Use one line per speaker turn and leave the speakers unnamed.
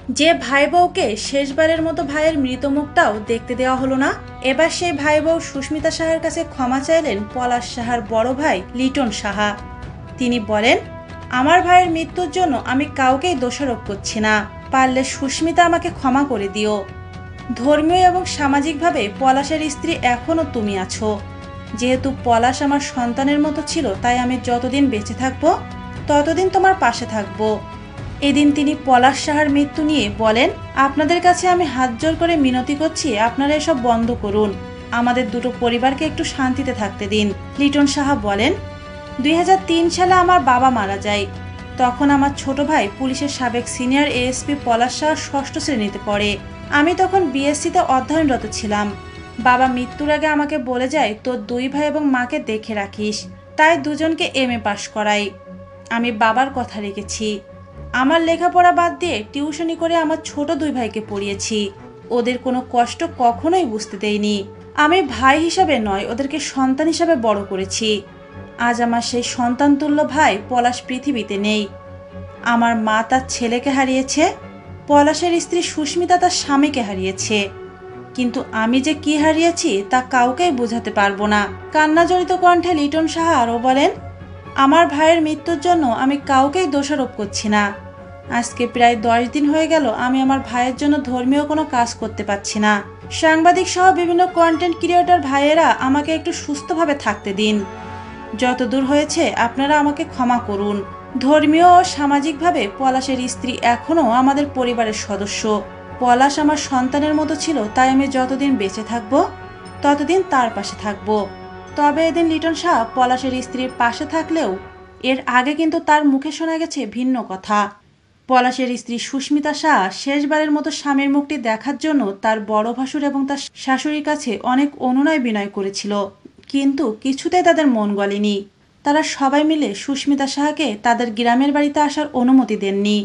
যে ভাই বউকে শেষবারের মতো ভাইয়ের মৃত মুখটাও দেখতে দেওয়া হলো না, এবার সেই ভাই বউ সুস্মিতা সাহার কাছে ক্ষমা চাইলেন পলাশ সাহার বড় ভাই লিটন সাহা। তিনি বলেন, আমার ভাইয়ের মৃত্যুর জন্য আমি কাউকেই দোষারোপ করছি না, পারলে সুস্মিতা আমাকে ক্ষমা করে দিও। ধর্মীয় এবং সামাজিকভাবে পলাশের স্ত্রী এখনও তুমি আছো। যেহেতু পলাশ আমার সন্তানের মতো ছিল, তাই আমি যতদিন বেঁচে থাকবো ততদিন তোমার পাশে থাকবো। এদিন তিনি পলাশ সাহার মৃত্যু নিয়ে বলেন, আপনাদের কাছে আমি হাত জোর করে মিনতি করছি, আপনারা এসব বন্ধ করুন, আমাদের দুটো পরিবারকে একটু শান্তিতে থাকতে দিন। লিটন সাহা বলেন, 2003 সালে আমার বাবা মারা যায়। তখন আমার ছোট ভাই পুলিশের সাবেক সিনিয়র এএসপি পলাশ সাহা 6ষ্ঠ শ্রেণীতে পড়ে। আমি তখন বিএসসিতে অধ্যয়নরত ছিলাম। বাবা মৃত্যুর আগে আমাকে বলে যায়, তোর দুই ভাই এবং মাকে দেখে রাখিস। তাই দুজনকে এমএ পাশ করাই। আমি বাবার কথা রেখেছি। আমার লেখাপড়া বাদ দিয়ে টিউশনি করে আমার ছোট দুই ভাইকে পড়িয়েছি। ওদের কোনো কষ্ট কখনোই বুঝতে দেইনি। আমি ভাই হিসাবে নয়, ওদেরকে সন্তান হিসাবে বড় করেছি। আজ আমার সেই সন্তানতুল্য ভাই পলাশ পৃথিবীতে নেই। আমার মা তার ছেলেকে হারিয়েছে, পলাশের স্ত্রী সুস্মিতা তার স্বামীকে হারিয়েছে। কিন্তু আমি যে কি হারিয়েছি তা কাউকেই বোঝাতে পারবো না। কান্নাজড়িত কণ্ঠে লিটন সাহা আরও বলেন, আমার ভাইয়ের মৃত্যুর জন্য আমি কাউকেই দোষারোপ করছি না। আজকে প্রায় 10 দিন হয়ে গেল আমি আমার ভাইয়ের জন্য ধর্মীয় কোনো কাজ করতে পারছি না। সাংবাদিক সহ বিভিন্ন কন্টেন্ট ক্রিয়েটর ভাইয়েরা আমাকে একটু সুস্থভাবে থাকতে দিন। যত দূর হয়েছে আপনারা আমাকে ক্ষমা করুন। ধর্মীয় ও সামাজিকভাবে পলাশের স্ত্রী এখনও আমাদের পরিবারের সদস্য। পলাশ আমার সন্তানের মতো ছিল, তাই আমি যতদিন বেঁচে থাকবো ততদিন তার পাশে থাকবো। তবে এদিন লিটন শাহ পলাশের স্ত্রীর পাশে থাকলেও এর আগে কিন্তু তার মুখে শোনা গেছে ভিন্ন কথা। পলাশের স্ত্রী সুস্মিতা শাহ শেষবারের মতো স্বামীর মুখটি দেখার জন্য তার বড় ভাসুর এবং তার শাশুড়ির কাছে অনেক অনুনয় বিনয় করেছিল, কিন্তু কিছুতেই তাদের মন গলেনি। তারা সবাই মিলে সুস্মিতা শাহকে তাদের গ্রামের বাড়িতে আসার অনুমতি দেননি।